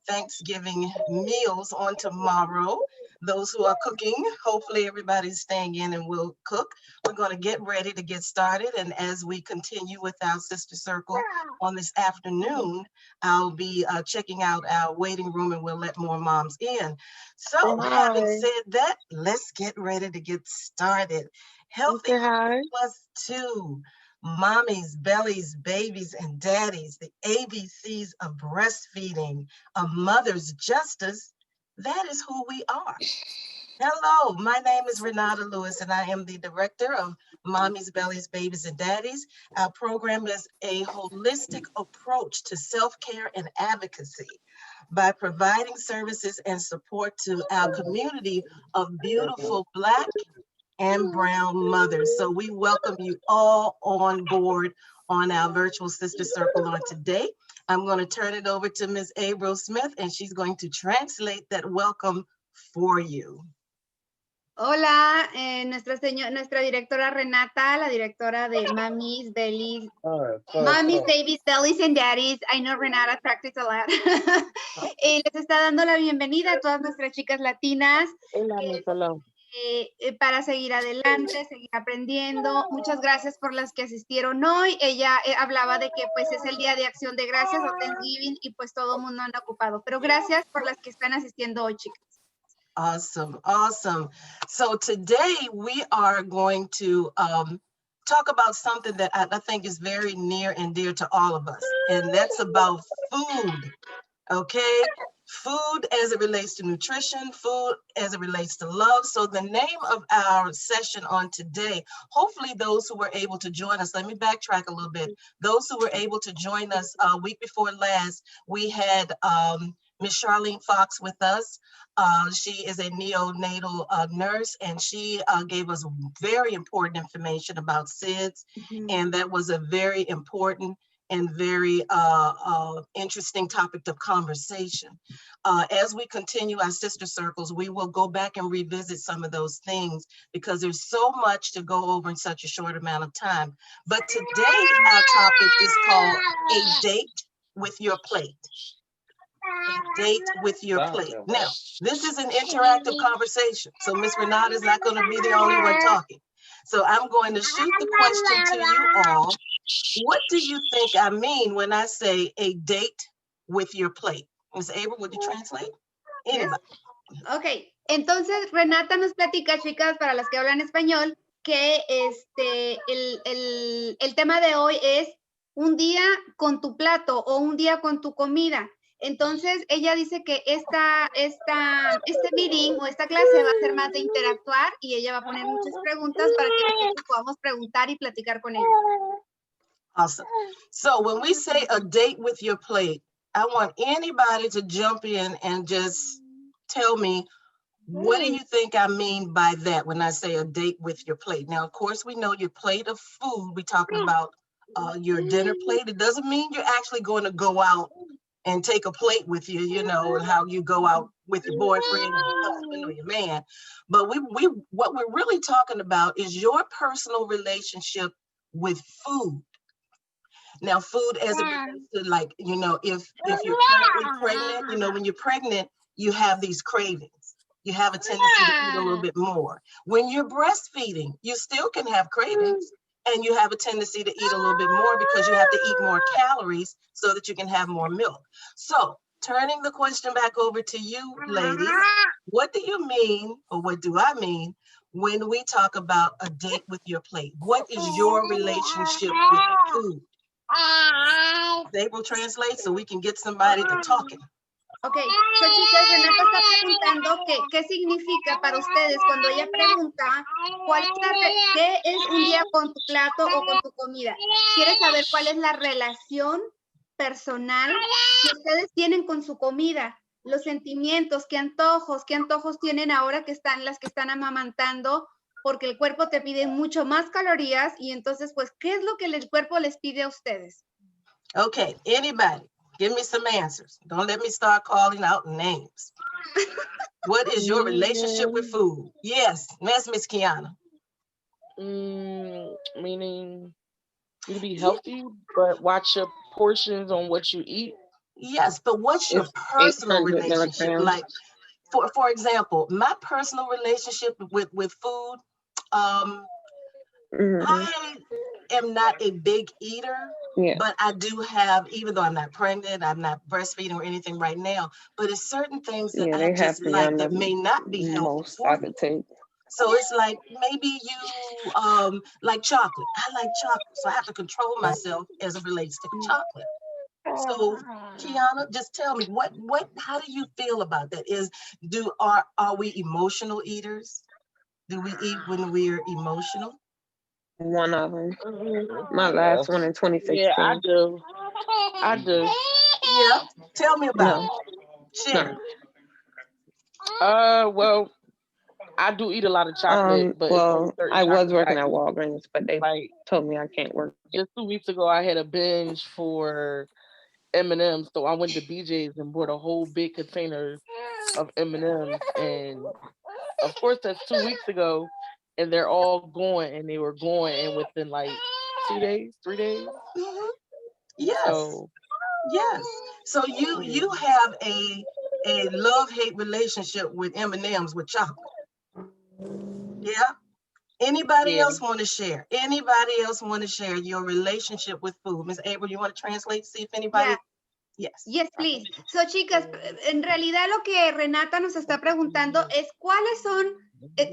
Thanksgiving meals on tomorrow. Those who are cooking, hopefully everybody's staying in and will cook. We're going to get ready to get started. And as we continue with our sister circle on this afternoon, I'll be checking out our waiting room and we'll let more moms in. So having said that, let's get ready to get started. Healthy plus two. Mommies, bellies, babies, and daddies, the ABCs of breastfeeding, a mother's justice, that is who we are. Hello, my name is Renata Lewis, and I am the director of Mommies, Bellies, Babies, and Daddies. Our program is a holistic approach to self-care and advocacy by providing services and support to our community of beautiful Black and brown mothers. So we welcome you all on board on our virtual sister circle on today. I'm going to turn it over to Ms. April Smith, and she's going to translate that welcome for you. Hola, nuestra directora Renata, la directora de Mommies, Bellies, Mommies, Babies, Bellies and Daddies. I know Renata practice a lot. Les está dando la bienvenida a todas nuestras chicas latinas. Para seguir adelante, seguir aprendiendo. Muchas gracias por las que asistieron hoy. Ella hablaba de que pues es el Día de Acción de Gracias o Thanksgiving y pues todo el mundo anda ocupado. Pero gracias por las que están asistiendo hoy, chicas. Awesome, awesome. So today we are going to talk about something that I think is very near and dear to all of us, and that's about food, okay? Food as it relates to nutrition, food as it relates to love. So the name of our session on today, hopefully those who were able to join us, let me backtrack a little bit. Those who were able to join us week before last, we had Ms. Charlene Fox with us. She is a neonatal nurse, and she gave us very important information about SIDS, and that was a very important and very interesting topic of conversation. As we continue our sister circles, we will go back and revisit some of those things because there's so much to go over in such a short amount of time. But today our topic is called A Date with Your Plate. A date with your plate. Now, this is an interactive conversation, so Miss Renata is not going to be the only one talking. So I'm going to shoot the question to you all. What do you think I mean when I say a date with your plate? Ms. April, would you translate? Anybody? Ok, entonces Renata nos platica, chicas, para las que hablan español, que el tema de hoy es un día con tu plato o un día con tu comida. Entonces, ella dice que este meeting o esta clase va a ser más de interactuar y ella va a poner muchas preguntas para que nosotros podamos preguntar y platicar con ella. Awesome. So when we say a date with your plate, I want anybody to jump in and just tell me, what do you think I mean by that when I say a date with your plate? Now, of course, we know your plate of food. We're talking about your dinner plate. It doesn't mean you're actually going to go out and take a plate with you, you know, and how you go out with your boyfriend or your husband or your man. But what we're really talking about is your personal relationship with food. Now, food as it relates to, like, you know, if you're currently pregnant, you know, when you're pregnant, you have these cravings. You have a tendency to eat a little bit more. When you're breastfeeding, you still can have cravings. And you have a tendency to eat a little bit more because you have to eat more calories so that you can have more milk. So turning the question back over to you, ladies, what do you mean, or what do I mean, when we talk about a date with your plate? What is your relationship with food? They will translate so we can get somebody to talking. Ok, so chicas, Renata está preguntando qué significa para ustedes cuando ella pregunta qué es un día con tu plato o con tu comida. Quiere saber cuál es la relación personal que ustedes tienen con su comida, los sentimientos, qué antojos tienen ahora que están las que están amamantando, porque el cuerpo te pide mucho más calorías y entonces, pues, ¿qué es lo que el cuerpo les pide a ustedes? Okay, anybody? Give me some answers. Don't let me start calling out names. What is your relationship with food? Yes, that's Miss Kiana. Meaning you be healthy, but watch your portions on what you eat. Yes, but what's your It's personal 800 relationship? milligrams. Like, for example, my personal relationship with food, I am not a big eater, Yeah, but I do have, even though I'm not pregnant, I'm not breastfeeding or anything right now, but it's certain things that yeah, I they have just me like on that the may not be healthy most I for me. could take. So it's like maybe you like chocolate. I like chocolate, so I have to control myself as it relates to chocolate. So Kiana, just tell me how do you feel about that? Are we emotional eaters? Do we eat when we're emotional? One of them. My last one in 2016. Yeah, I do. I do. Yeah. Tell me about No, it. Share. Well, I do eat a lot of chocolate, but it's only well, certain I was chocolate working I at eat. Walgreens, but they Like told me I can't work. just 2 weeks ago, I had a binge for M&Ms, so I went to BJ's and bought a whole big container of M&Ms, and of course that's 2 weeks ago, and they're all going, and they were going, and within like 2 days, 3 days. Mhm. Yes. So Yes. So yeah, you have a love-hate relationship with M&Ms with chocolate. Yeah. Anybody yeah. else want to share? Anybody else want to share your relationship with food? Miss April, you want to translate, see if Yeah. anybody? Yes. Yes, please. So, chicas, en realidad lo que Renata nos está preguntando es cuáles son, let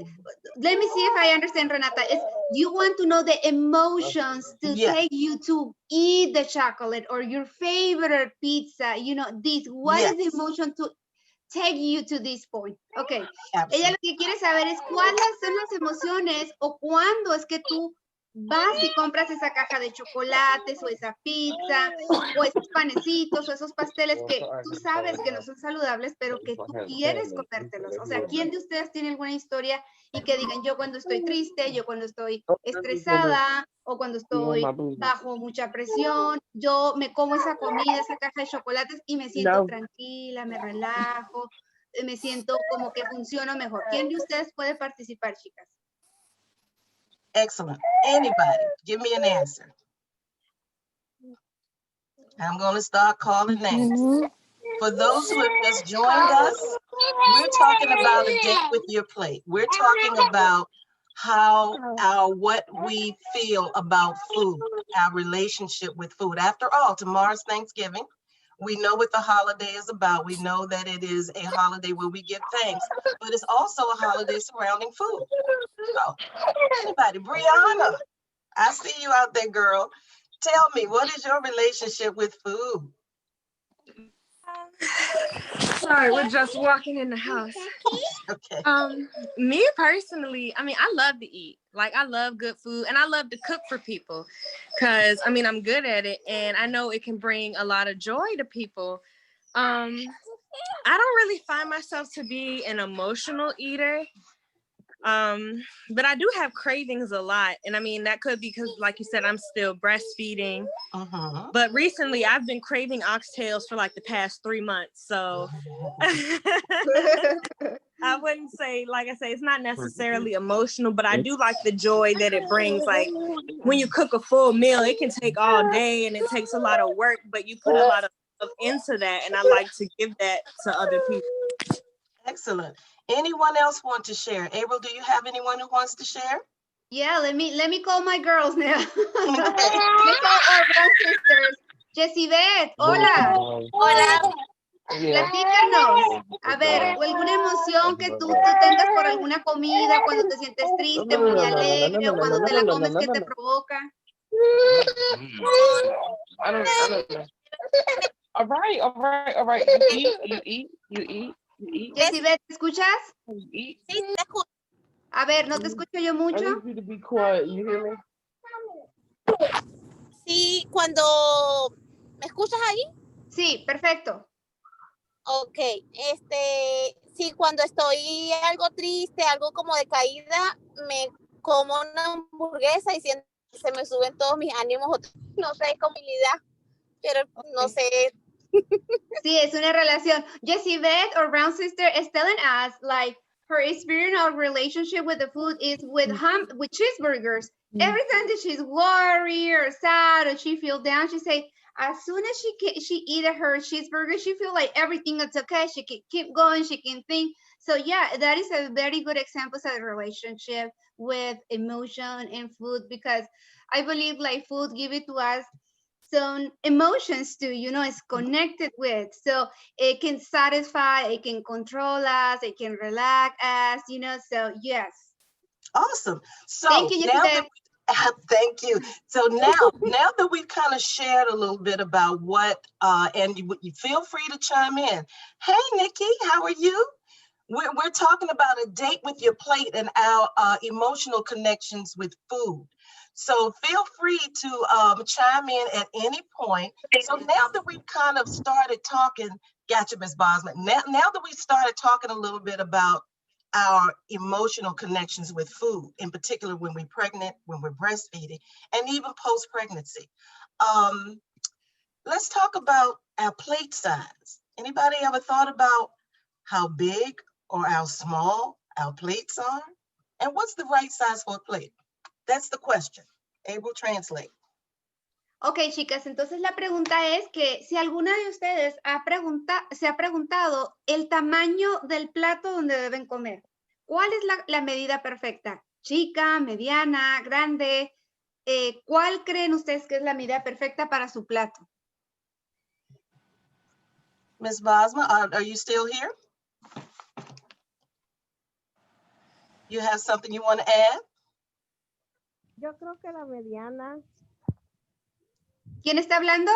me see if I understand, Renata, is you want to know the emotions to Yes. take you to eat the chocolate or your favorite pizza, you know, this, what is the Yes. emotion to take you to this point? Okay. Ella Absolutely. lo que quiere saber es cuáles son las emociones o cuándo es que tú vas y compras esa caja de chocolates o esa pizza o esos panecitos o esos pasteles que tú sabes que no son saludables, pero que tú quieres comértelos. O sea, ¿quién de ustedes tiene alguna historia y que digan, yo cuando estoy triste, yo cuando estoy estresada o cuando estoy bajo mucha presión, yo me como esa comida, esa caja de chocolates y me siento tranquila, me relajo, me siento como que funciono mejor? ¿Quién de ustedes puede participar, chicas? Excellent. Anybody, give me an answer. I'm going to start calling names. For those who have just joined us, we're talking about a date with your plate. We're talking about what we feel about food, our relationship with food. After all, tomorrow's Thanksgiving. We know what the holiday is about. We know that it is a holiday where we give thanks, but it's also a holiday surrounding food. So, anybody, Brianna, I see you out there, girl. Tell me, what is your relationship with food? Sorry, we're just walking in the house. Okay. Me personally, I mean, I love to eat. Like, I love good food, and I love to cook for people because, I mean, I'm good at it, and I know it can bring a lot of joy to people. I don't really find myself to be an emotional eater. But I do have cravings a lot. And I mean, that could be because, like you said, I'm still breastfeeding. But recently I've been craving oxtails for like the past 3 months. So I wouldn't say, like I say, it's not necessarily emotional, but I do like the joy that it brings. Like when you cook a full meal, it can take all day and it takes a lot of work, but you put a lot of love into that. And I like to give that to other people. Excellent. Anyone else want to share? April, do you have anyone who wants to share? Yeah, let me call my girls now. Let me call our brown sisters. Jessie Beth, hola. Hola. Platícanos. A ver, alguna emoción que tú tengas por alguna comida, cuando te sientes triste, muy alegre, o cuando te la comes, ¿qué te provoca? I don't know. All right. You eat. Jessie Beth, ¿te escuchas? You eat. Sí, te escucho. A ver, ¿no te escucho yo I mucho? need you to be quiet. You hear me? Sí, cuando... ¿Me escuchas ahí? Sí, perfecto. Ok, sí, cuando estoy algo triste, algo como de caída, me como una hamburguesa y siento que se me suben todos mis ánimos, no sé, comunidad, pero no sé. Sí, es una relación. Jessie Beth, our brown sister, is telling us like her experience or relationship with the food is with cheeseburgers. Every time that she's worried or sad or she feels down, she say, as soon as she eat her cheeseburger, she feel like everything is okay. She can keep going. She can think. So yeah, that is a very good example of a relationship with emotion and food, because I believe like food give it to us some emotions too, you know, it's connected with. So it can satisfy, it can control us, it can relax us, you know, so yes. Awesome. So Thank you, now Yusuf. that thank you. So now that we've kind of shared a little bit about what, and you feel free to chime in. Hey, Nikki, how are you? We're talking about a date with your plate and our emotional connections with food. So feel free to chime in at any point. So now that we've kind of started talking, gotcha, Ms. Bosman. Now that we started talking a little bit about our emotional connections with food, in particular when we're pregnant, when we're breastfeeding, and even post-pregnancy. Let's talk about our plate size. Anybody ever thought about how big or how small our plates are? And what's the right size for a plate? That's the question. Able translate. Ok, chicas, entonces la pregunta es que si alguna de ustedes se ha preguntado el tamaño del plato donde deben comer. ¿Cuál es la medida perfecta? ¿Chica, mediana, grande? ¿Cuál creen ustedes que es la medida perfecta para su plato? Ms. Bosma, are you still here? You have something you want to add? Yo creo que la mediana. ¿Quién está hablando?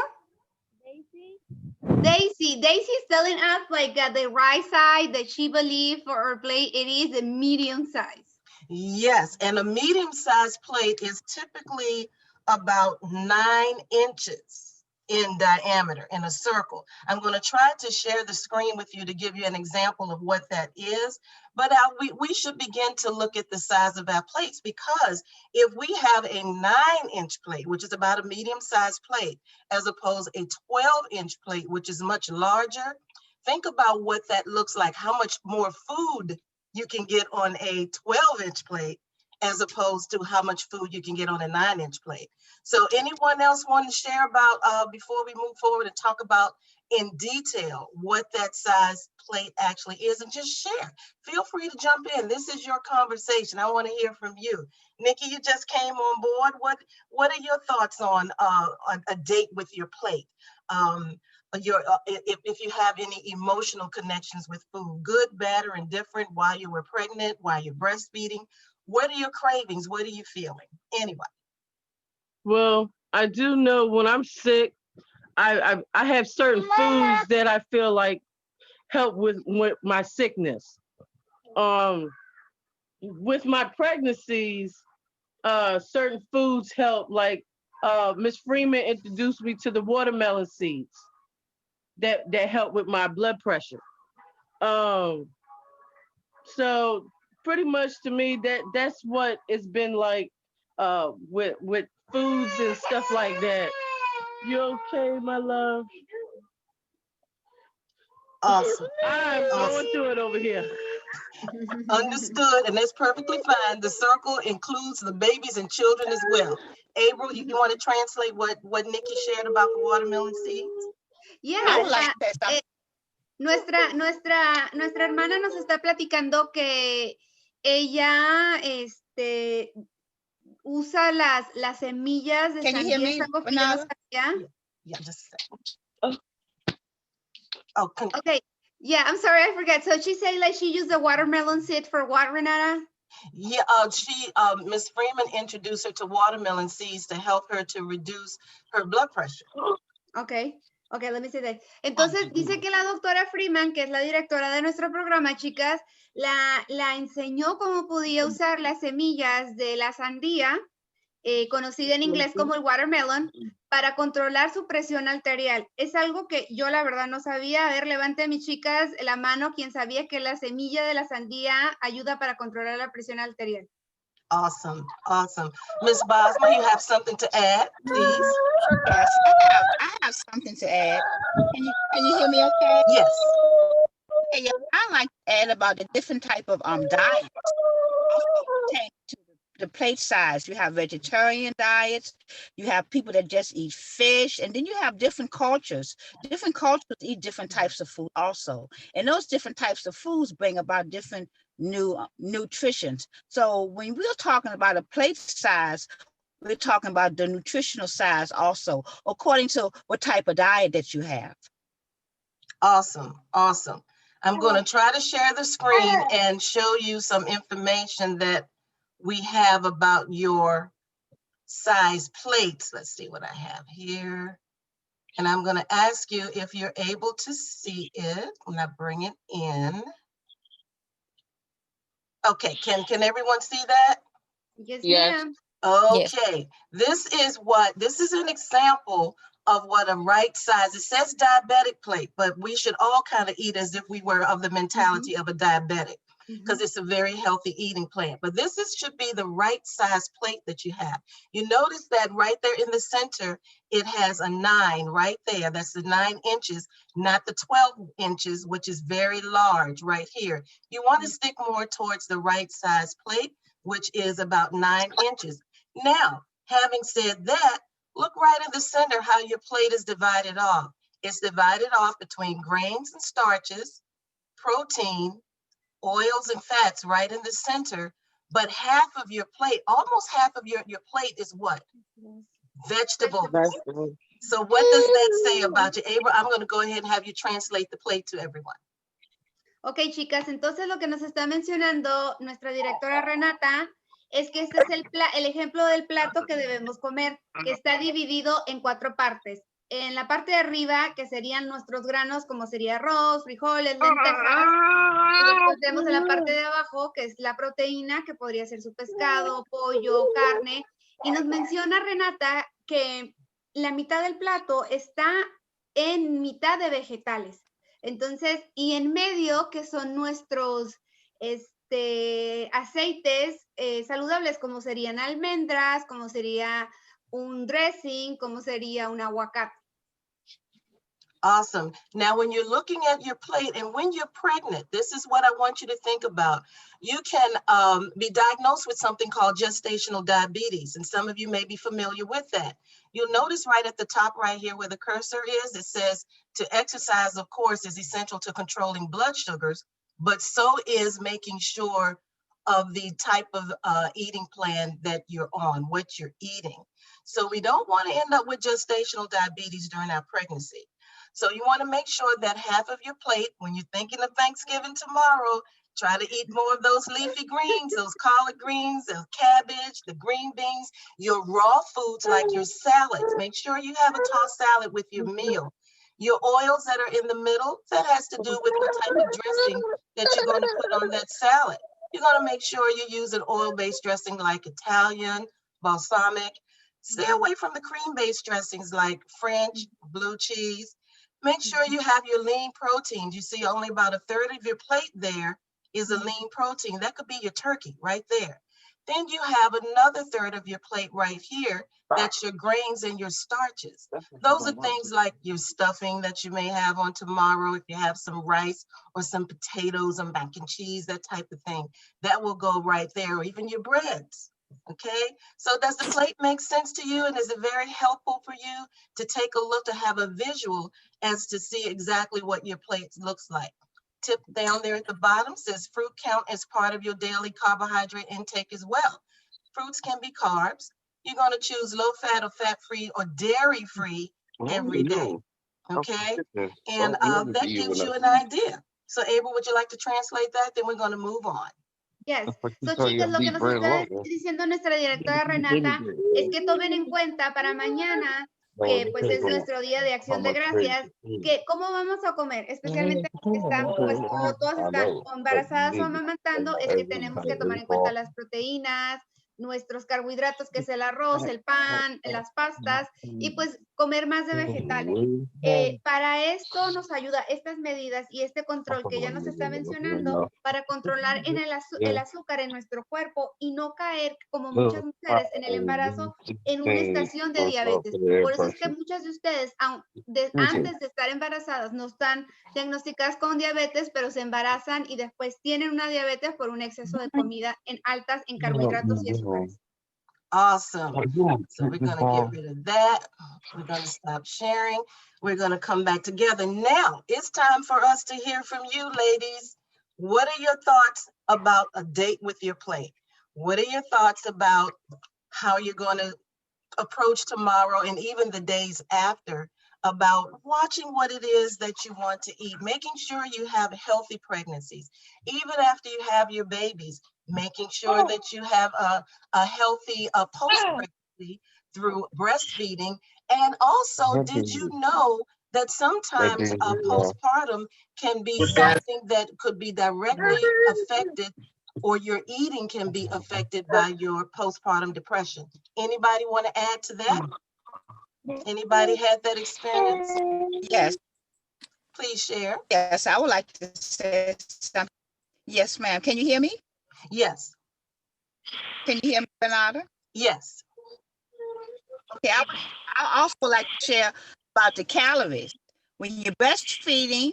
Daisy. Daisy is telling us like the right size that she believes for her plate, it is a medium size. Yes, and a medium-sized plate is typically about 9 inches in diameter in a circle. I'm going to try to share the screen with you to give you an example of what that is, but we should begin to look at the size of our plates, because if we have a 9-inch plate, which is about a medium-sized plate, as opposed to a 12-inch plate, which is much larger, think about what that looks like, how much more food you can get on a 12-inch plate as opposed to how much food you can get on a 9-inch plate. So anyone else want to share about, before we move forward and talk about in detail what that size plate actually is, and just share. Feel free to jump in. This is your conversation. I want to hear from you. Nikki, you just came on board. What are your thoughts on a date with your plate? If you have any emotional connections with food, good, bad, or indifferent, while you were pregnant, while you're breastfeeding, what are your cravings? What are you feeling? Anyway. Well, I do know when I'm sick, I have certain foods that I feel like help with my sickness. With my pregnancies, certain foods help, like Miss Freeman introduced me to the watermelon seeds that help with my blood pressure. So pretty much to me that's what it's been like with foods and stuff like that. You okay, my love? Awesome. I'm going through it over here. Understood, and that's perfectly fine. The circle includes the babies and children as well. April, you want to translate what Nikki shared about the watermelon seeds? Yeah, I would like to say something. Nuestra hermana nos está platicando que ella usa las semillas de sandía. Es algo que yo no sabía. Yeah, just a second. Oh, okay. Yeah, I'm sorry, I forgot. So she said like she used the watermelon seed for what, Renata? Yeah, Miss Freeman introduced her to watermelon seeds to help her to reduce her blood pressure. Okay, let me say that. Entonces dice que la doctora Freeman, que es la directora de nuestro programa, chicas, la enseñó cómo podía usar las semillas de la sandía, conocida en inglés como el watermelon, para controlar su presión arterial. Es algo que yo la verdad no sabía. A ver, levante mis chicas la mano quien sabía que la semilla de la sandía ayuda para controlar la presión arterial. Awesome. Ms. Bosma, you have something to add, please? Yes, I have something to add. Can you hear me okay? Yes. Hey, I like to add about the different type of diets also pertain to the the plate size. You have vegetarian diets, you have people that just eat fish, and then you have different cultures. Different cultures eat different types of food also. And those different types of foods bring about different new nutritions. So when we're talking about a plate size, we're talking about the nutritional size also, according to what type of diet that you have. Awesome, awesome. I'm going to try to share the screen and show you some information that we have about your size plates. Let's see what I have here. And I'm going to ask you if you're able to see it when I bring it in. Okay, can everyone see that? Yes, Yes. ma'am. Okay, this is an example of what a right size, it says diabetic plate, but we should all kind of eat as if we were of the mentality of a diabetic, because it's a very healthy eating plan. But this should be the right size plate that you have. You notice that right there in the center, it has a 9 right there. That's the 9 inches, not the 12 inches, which is very large right here. You want to stick more towards the right size plate, which is about 9 inches. Now, having said that, look right in the center how your plate is divided off. It's divided off between grains and starches, protein, oils and fats right in the center. But half of your plate, almost half of your plate is what? Vegetables. So what does that say about you? Abra, I'm going to go ahead and have you translate the plate to everyone. Ok, chicas, entonces lo que nos está mencionando nuestra directora Renata es que este es el ejemplo del plato que debemos comer, que está dividido en 4 partes. En la parte de arriba, que serían nuestros granos, como sería arroz, frijoles, lentejas. Y después tenemos en la parte de abajo, que es la proteína, que podría ser su pescado, pollo, carne. Y nos menciona Renata que la mitad del plato está en mitad de vegetales. Entonces, y en medio, que son nuestros aceites saludables, como serían almendras, como sería un dressing, como sería un aguacate. Awesome. Now, when you're looking at your plate and when you're pregnant, this is what I want you to think about. You can be diagnosed with something called gestational diabetes, and some of you may be familiar with that. You'll notice right at the top right here where the cursor is, it says to exercise, of course, is essential to controlling blood sugars, but so is making sure of the type of eating plan that you're on, what you're eating. So we don't want to end up with gestational diabetes during our pregnancy. So you want to make sure that half of your plate, when you're thinking of Thanksgiving tomorrow, try to eat more of those leafy greens, those collard greens, those cabbage, the green beans, your raw foods like your salads. Make sure you have a tossed salad with your meal. Your oils that are in the middle, that has to do with what type of dressing that you're going to put on that salad. You're going to make sure you use an oil-based dressing like Italian, balsamic. Stay away from the cream-based dressings like French, blue cheese. Make sure you have your lean proteins. You see only about 1/3 of your plate there is a lean protein. That could be your turkey right there. Then you have another 1/3 of your plate right here. That's your grains and your starches. Those are things like your stuffing that you may have on tomorrow. If you have some rice or some potatoes and mac and cheese, that type of thing, that will go right there, or even your breads. Okay, so does the plate make sense to you, and is it very helpful for you to take a look, to have a visual as to see exactly what your plate looks like? Tip down there at the bottom says fruit count as part of your daily carbohydrate intake as well. Fruits can be carbs. You're going to choose low fat or fat free or dairy free every day. Okay, and that gives you an idea. So Abel, would you like to translate that? Then we're going to move on. Yes. So, chicas, lo que nos está diciendo nuestra directora Renata es que tomen en cuenta para mañana, que pues es nuestro día de acción de gracias, que cómo vamos a comer, especialmente porque están, pues como todas están embarazadas o amamantando, es que tenemos que tomar en cuenta las proteínas, nuestros carbohidratos, que es el arroz, el pan, las pastas, y pues comer más de vegetales. Para esto nos ayuda estas medidas y este control que ya nos está mencionando, para controlar en el azúcar en nuestro cuerpo y no caer, como muchas mujeres en el embarazo, en una estación de diabetes. Por eso es que muchas de ustedes, antes de estar embarazadas, no están diagnosticadas con diabetes, pero se embarazan y después tienen una diabetes por un exceso de comida altas en carbohidratos y azúcar. Awesome. So we're going to get rid of that. We're going to stop sharing. We're going to come back together. Now it's time for us to hear from you, ladies. What are your thoughts about a date with your plate? What are your thoughts about how you're going to approach tomorrow and even the days after, about watching what it is that you want to eat, making sure you have healthy pregnancies, even after you have your babies, making sure that you have a healthy post-pregnancy through breastfeeding. And also, did you know that sometimes postpartum can be something that could be directly affected, or your eating can be affected by your postpartum depression? Anybody want to add to that? Anybody had that experience? Yes. Please share. Yes, I would like to say something. Yes, ma'am. Can you hear me? Yes. Can you hear me, Bernarda? Yes. Okay, I also like to share about the calories. When you're breastfeeding,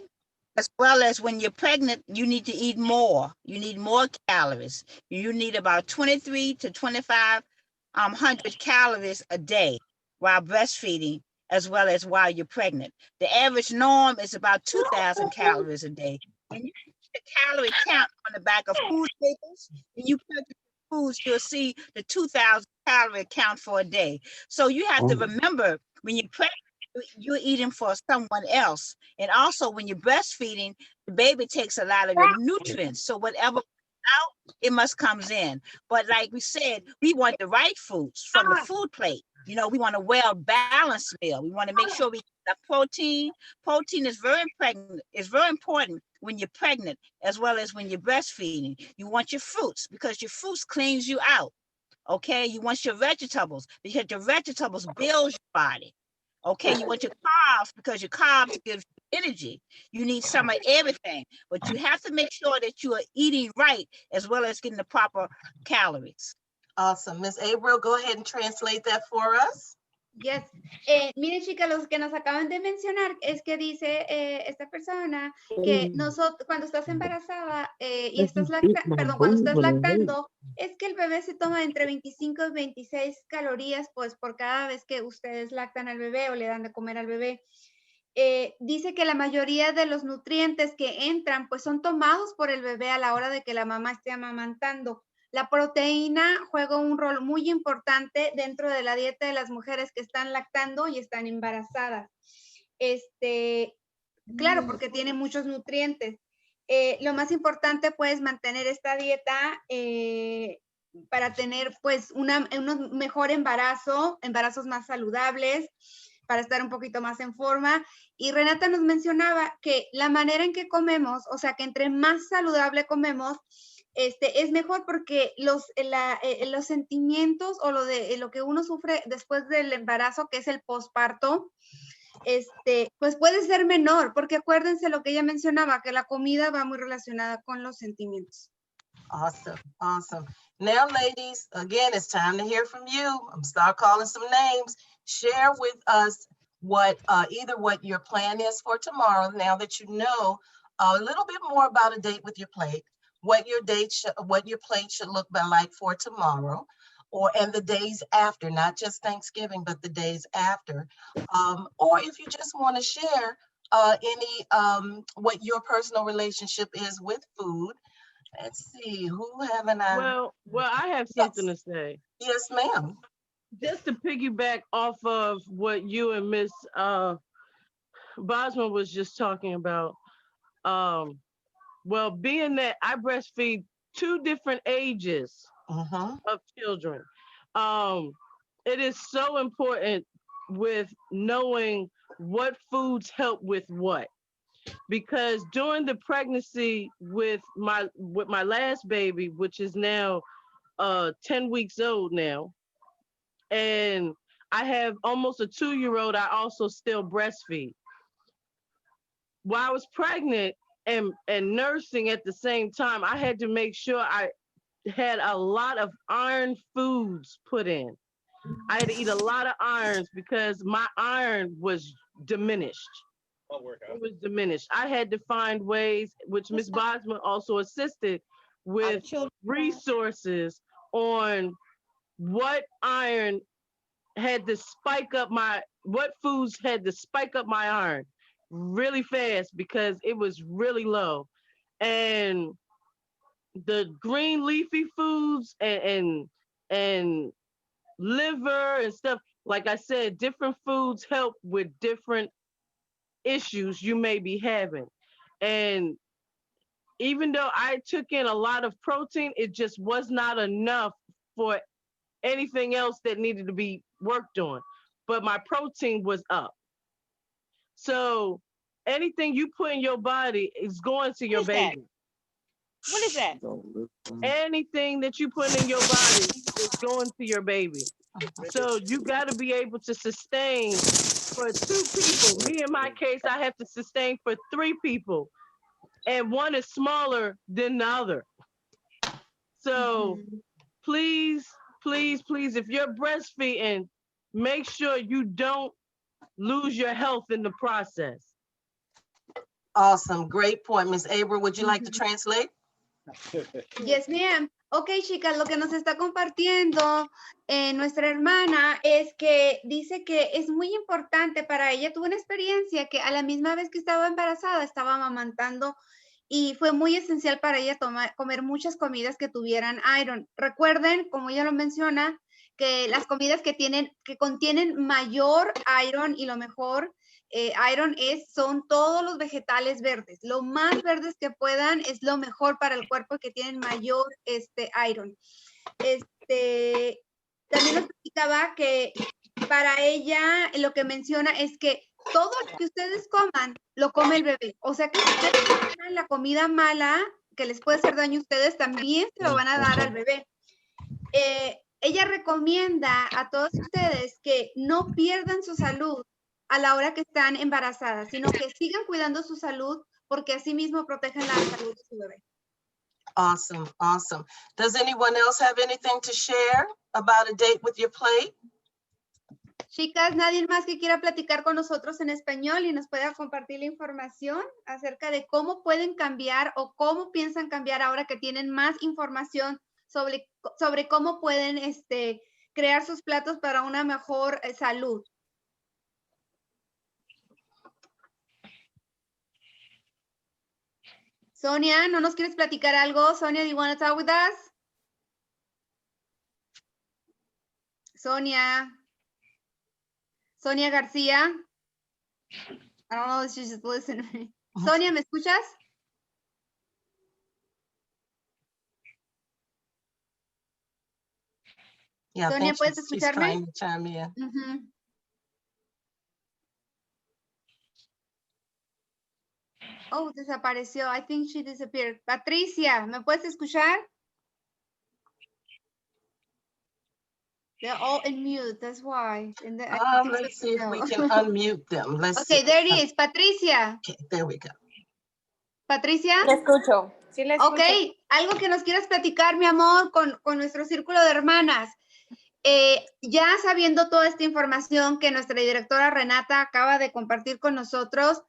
as well as when you're pregnant, you need to eat more. You need more calories. You need about 23 to 2,500 calories a day while breastfeeding, as well as while you're pregnant. The average norm is about 2,000 calories a day. And you can see the calorie count on the back of food labels. When you purchase foods, you'll see the 2,000 calorie count for a day. So you have to remember, when you're pregnant, you're eating for someone else. And also when you're breastfeeding, the baby takes a lot of your nutrients. So whatever out, it must comes in. But like we said, we want the right foods from the food plate. You know, we want a well-balanced meal. We want to make sure we get protein. Protein is very important when you're pregnant, as well as when you're breastfeeding. You want your fruits, because your fruits cleans you out. Okay, you want your vegetables, because your vegetables build your body. Okay, you want your carbs, because your carbs give you energy. You need some of everything, but you have to make sure that you are eating right, as well as getting the proper calories. Awesome. Miss April, go ahead and translate that for us. Yes. Miren, chicas, lo que nos acaban de mencionar es que dice esta persona que nosotros, cuando estás embarazada y estás cuando estás lactando, es que el bebé se toma entre 25 y 26 calorías, pues, por cada vez que ustedes lactan al bebé o le dan de comer al bebé. Dice que la mayoría de los nutrientes que entran, pues, son tomados por el bebé a la hora de que la mamá esté amamantando. La proteína juega un rol muy importante dentro de la dieta de las mujeres que están lactando y están embarazadas. Claro, porque tiene muchos nutrientes. Lo más importante, pues, mantener esta dieta para tener, pues, un mejor embarazo, embarazos más saludables, para estar un poquito más en forma. Y Renata nos mencionaba que la manera en que comemos, o sea, que entre más saludable comemos, es mejor, porque los sentimientos o lo que uno sufre después del embarazo, que es el posparto, pues puede ser menor, porque acuérdense lo que ella mencionaba, que la comida va muy relacionada con los sentimientos. Awesome, awesome. Now, ladies, again, it's time to hear from you. I'm start calling some names. Share with us what either what your plan is for tomorrow, now that you know a little bit more about a date with your plate, what your plate should look like for tomorrow, and the days after, not just Thanksgiving, but the days after. Or if you just want to share what your personal relationship is with food. Let's see, who haven't I? Well, I have something to say. Yes, ma'am. Just to piggyback off of what you and Miss Bosman was just talking about. Well, being that I breastfeed 2 different ages of children, it is so important with knowing what foods help with what. Because during the pregnancy with my last baby, which is now 10 weeks old now, and I have almost a 2-year-old, I also still breastfeed. While I was pregnant and nursing at the same time, I had to make sure I had a lot of iron foods put in. I had to eat a lot of irons because my iron was diminished. It was diminished. I had to find ways, which Ms. Bosman also assisted with, resources on what iron had to spike up what foods had to spike up my iron really fast because it was really low. And the green leafy foods and liver and stuff, like I said, different foods help with different issues you may be having. And even though I took in a lot of protein, it just was not enough for anything else that needed to be worked on. But my protein was up. So anything you put in your body is going to your baby. What is that? Anything that you put in your body is going to your baby. So you got to be able to sustain for 2 people. Me, in my case, I have to sustain for 3 people. And one is smaller than the other. So please, please, please, if you're breastfeeding, make sure you don't lose your health in the process. Awesome. Great point. Ms. Abra, would you like to translate? Yes, ma'am. Ok, chicas, lo que nos está compartiendo nuestra hermana es que dice que es muy importante para ella. Tuvo una experiencia que a la misma vez que estaba embarazada, estaba amamantando y fue muy esencial para ella comer muchas comidas que tuvieran iron. Recuerden, como ella lo menciona, que las comidas que contienen mayor iron y lo mejor iron son todos los vegetales verdes. Lo más verdes que puedan es lo mejor para el cuerpo, que tienen mayor iron. También nos explicaba que para ella lo que menciona es que todo lo que ustedes coman, lo come el bebé. O sea que si ustedes coman la comida mala que les puede hacer daño a ustedes, también se lo van a dar al bebé. Ella recomienda a todos ustedes que no pierdan su salud a la hora que están embarazadas, sino que sigan cuidando su salud porque así mismo protegen la salud de su bebé. Awesome, awesome. Does anyone else have anything to share about a date with your plate? Chicas, ¿nadie más que quiera platicar con nosotros en español y nos pueda compartir la información acerca de cómo pueden cambiar o cómo piensan cambiar ahora que tienen más información sobre cómo pueden crear sus platos para una mejor salud? Sonia, ¿no nos quieres platicar algo? Sonia, do you want to talk with us? Sonia García. I don't know if she's just listening. Sonia, ¿me escuchas? Yeah, Sonia, ¿puedes escucharme? She's trying to chime in. Oh, desapareció. I think she disappeared. Patricia, ¿me puedes escuchar? They're all in mute, that's why. Let's see if we can unmute them. Okay, there it is. Patricia. Okay, there we go. Patricia. Le escucho. Sí, le escucho. Ok, algo que nos quieras platicar, mi amor, con nuestro círculo de hermanas. Ya sabiendo toda esta información que nuestra directora Renata acaba de compartir con nosotros,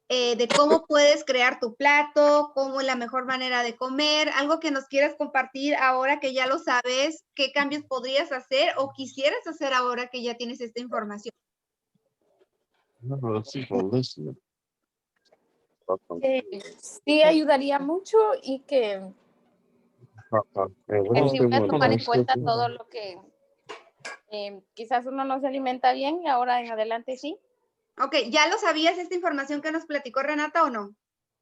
de cómo puedes crear tu plato, cómo es la mejor manera de comer, algo que nos quieras compartir ahora que ya lo sabes, qué cambios podrías hacer o quisieras hacer ahora que ya tienes esta información. Sí, ayudaría mucho y que siempre tomar en cuenta todo lo que quizás uno no se alimenta bien y ahora en adelante sí. Ok, ¿ya lo sabías esta información que nos platicó Renata o no?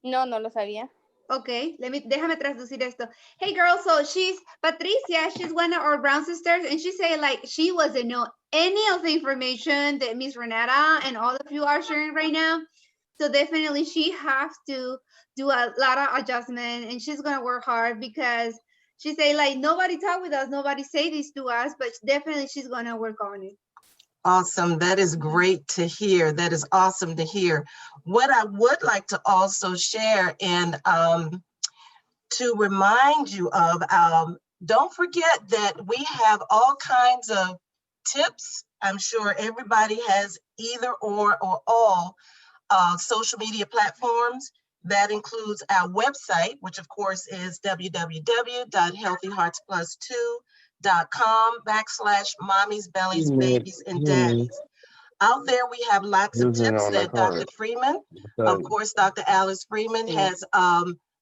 No, no lo sabía. Okay, déjame traducir esto. Hey girl, so Patricia, she's one of our brown sisters, and she said like she wasn't know any of the information that Miss Renata and all of you are sharing right now. So definitely she has to do a lot of adjustment, and she's gonna work hard because she said like nobody talk with us, nobody say this to us, but definitely she's gonna work on it. Awesome. That is great to hear. That is awesome to hear. What I would like to also share and to remind you of, don't forget that we have all kinds of tips. I'm sure everybody has either or all social media platforms. That includes our website, which of course is www.healthyheartsplus2 mommies, bellies, babies, and daddies. Out there, we have lots of tips that Dr. Freeman, of course, Dr. Alice Freeman has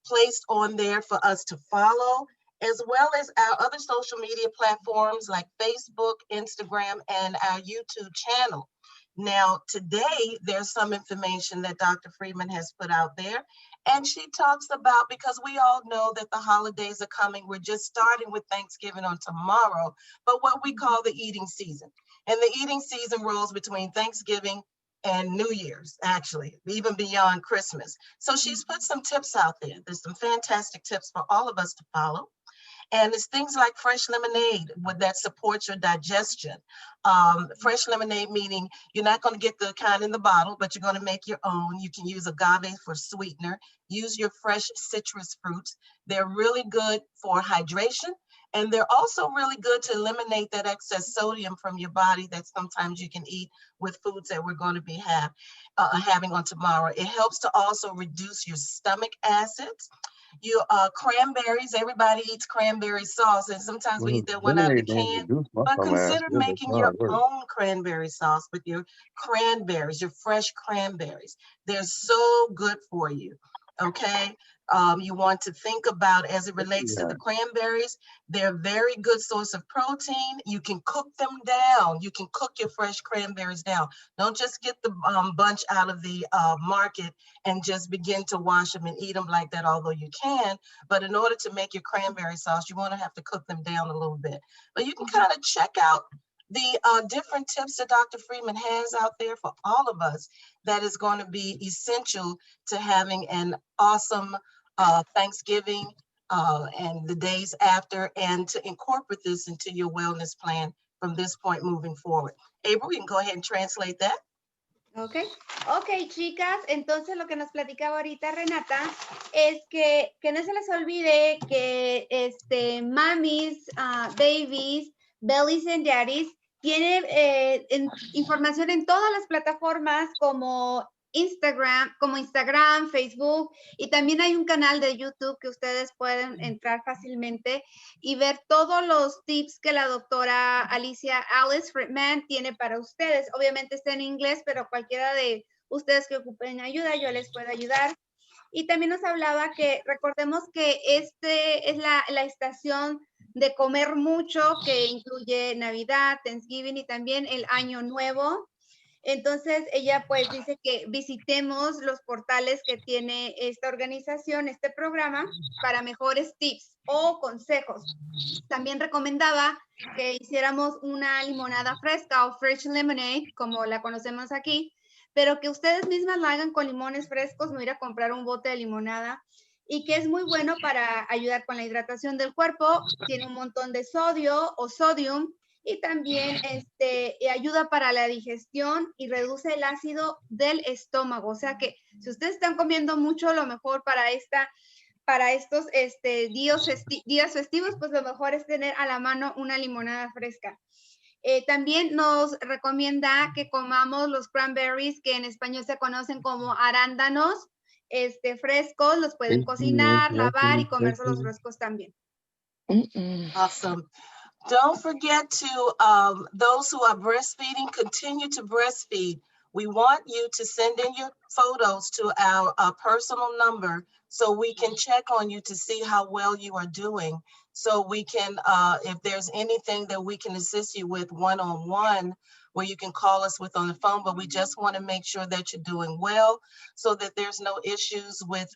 placed on there for us to follow, as well as our other social media platforms like Facebook, Instagram, and our YouTube channel. Now, today, there's some information that Dr. Freeman has put out there, and she talks about, because we all know that the holidays are coming, we're just starting with Thanksgiving on tomorrow, but what we call the eating season. And the eating season rolls between Thanksgiving and New Year's, actually, even beyond Christmas. So she's put some tips out there. There's some fantastic tips for all of us to follow. And it's things like fresh lemonade that supports your digestion. Fresh lemonade meaning you're not going to get the kind in the bottle, but you're going to make your own. You can use agave for sweetener. Use your fresh citrus fruits. They're really good for hydration. And they're also really good to eliminate that excess sodium from your body that sometimes you can eat with foods that we're going to be having on tomorrow. It helps to also reduce your stomach acids. Cranberries, everybody eats cranberry sauce, and sometimes we eat that one out of the can, but consider making your own cranberry sauce with your cranberries, your fresh cranberries. They're so good for you, okay? You want to think about, as it relates to the cranberries, they're a very good source of protein. You can cook them down. You can cook your fresh cranberries down. Don't just get the bunch out of the market and just begin to wash them and eat them like that, although you can. But in order to make your cranberry sauce, you want to have to cook them down a little bit. But you can kind of check out the different tips that Dr. Freeman has out there for all of us that is going to be essential to having an awesome Thanksgiving and the days after, and to incorporate this into your wellness plan from this point moving forward. April, you can go ahead and translate that. Ok, chicas, entonces lo que nos platicaba ahorita Renata es que no se les olvide que Mommies, Babies, Bellies and Daddies tiene información en todas las plataformas como Instagram, Facebook, y también hay un canal de YouTube que ustedes pueden entrar fácilmente y ver todos los tips que la doctora Alice Freeman tiene para ustedes. Obviamente está en inglés, pero cualquiera de ustedes que ocupen ayuda, yo les puedo ayudar. Y también nos hablaba que recordemos que es la estación de comer mucho, que incluye Navidad, Thanksgiving y también el Año Nuevo. Entonces, ella pues dice que visitemos los portales que tiene esta organización, este programa, para mejores tips o consejos. También recomendaba que hiciéramos una limonada fresca o fresh lemonade, como la conocemos aquí, pero que ustedes mismas la hagan con limones frescos, no ir a comprar un bote de limonada, y que es muy bueno para ayudar con la hidratación del cuerpo. Tiene un montón de sodio o sodium, y también ayuda para la digestión y reduce el ácido del estómago. O sea que si ustedes están comiendo mucho, lo mejor para estos días festivos, pues lo mejor es tener a la mano una limonada fresca. También nos recomienda que comamos los cranberries, que en español se conocen como arándanos frescos. Los pueden cocinar, lavar y comerse los frescos también. Awesome. Don't forget to, those who are breastfeeding, continue to breastfeed. We want you to send in your photos to our personal number so we can check on you to see how well you are doing. So we can, if there's anything that we can assist you with one-on-one, where you can call us with on the phone, but we just want to make sure that you're doing well so that there's no issues with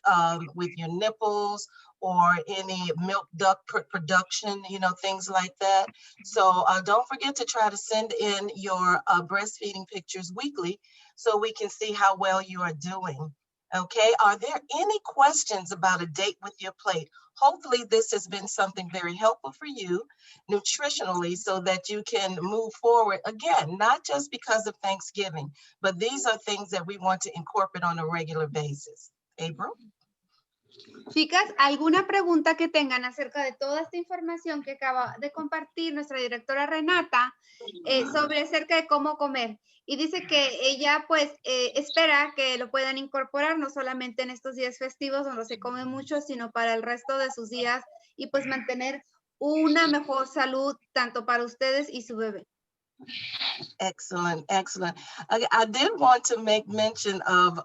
your nipples or any milk duct production, you know, things like that. So don't forget to try to send in your breastfeeding pictures weekly so we can see how well you are doing. Okay, are there any questions about a date with your plate? Hopefully this has been something very helpful for you nutritionally so that you can move forward, again, not just because of Thanksgiving, but these are things that we want to incorporate on a regular basis. April? Chicas, ¿alguna pregunta que tengan acerca de toda esta información que acaba de compartir nuestra directora Renata sobre acerca de cómo comer? Y dice que ella pues espera que lo puedan incorporar no solamente en estos días festivos donde se come mucho, sino para el resto de sus días y pues mantener una mejor salud tanto para ustedes y su bebé. Excellent, excellent. I did want to make mention of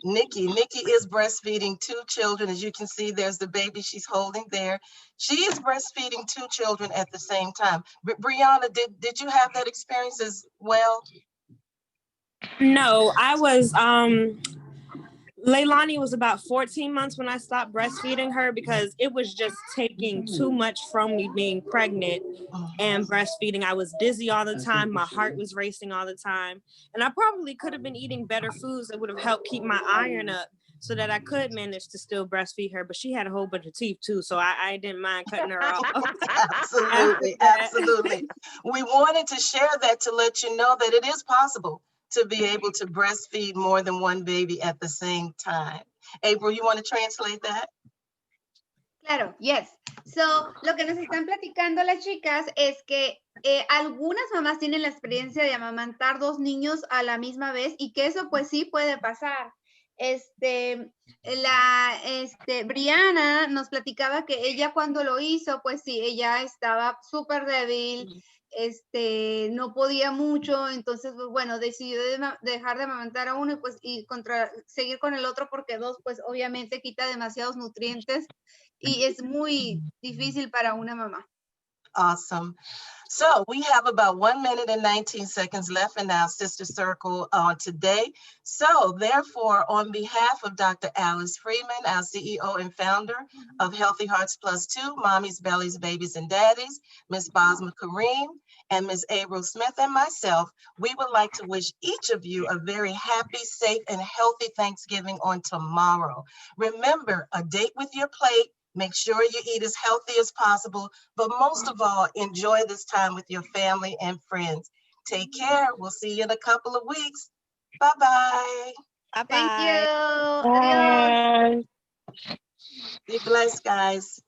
Nikki. Nikki is breastfeeding 2 children. As you can see, there's the baby she's holding there. She is breastfeeding 2 children at the same time. Brianna, did you have that experience as well? No, I was Leilani was about 14 months when I stopped breastfeeding her because it was just taking too much from me being pregnant and breastfeeding. I was dizzy all the time. My heart was racing all the time. And I probably could have been eating better foods that would have helped keep my iron up so that I could manage to still breastfeed her. But she had a whole bunch of teeth too, so I didn't mind cutting her off. Absolutely, absolutely. We wanted to share that to let you know that it is possible to be able to breastfeed more than one baby at the same time. April, you want to translate that? Claro, yes. So, lo que nos están platicando las chicas es que algunas mamás tienen la experiencia de amamantar 2 niños a la misma vez y que eso pues sí puede pasar. Brianna nos platicaba que ella cuando lo hizo, pues sí, ella estaba súper débil, no podía mucho, entonces, pues, bueno, decidió dejar de amamantar a uno y pues seguir con el otro porque 2, pues obviamente quita demasiados nutrientes y es muy difícil para una mamá. Awesome. So we have about 1 minute and 19 seconds left in our sister circle today. So therefore, on behalf of Dr. Alice Freeman, our CEO and founder of Healthy Hearts Plus 2, Mommies, Bellies, Babies, and Daddies, Ms. Basma Kareem, and Ms. April Smith, and myself, we would like to wish each of you a very happy, safe, and healthy Thanksgiving on tomorrow. Remember, a date with your plate. Make sure you eat as healthy as possible, but most of all, enjoy this time with your family and friends. Take care. We'll see you in a couple of weeks. Bye-bye. Thank you. Bye. Be blessed, guys.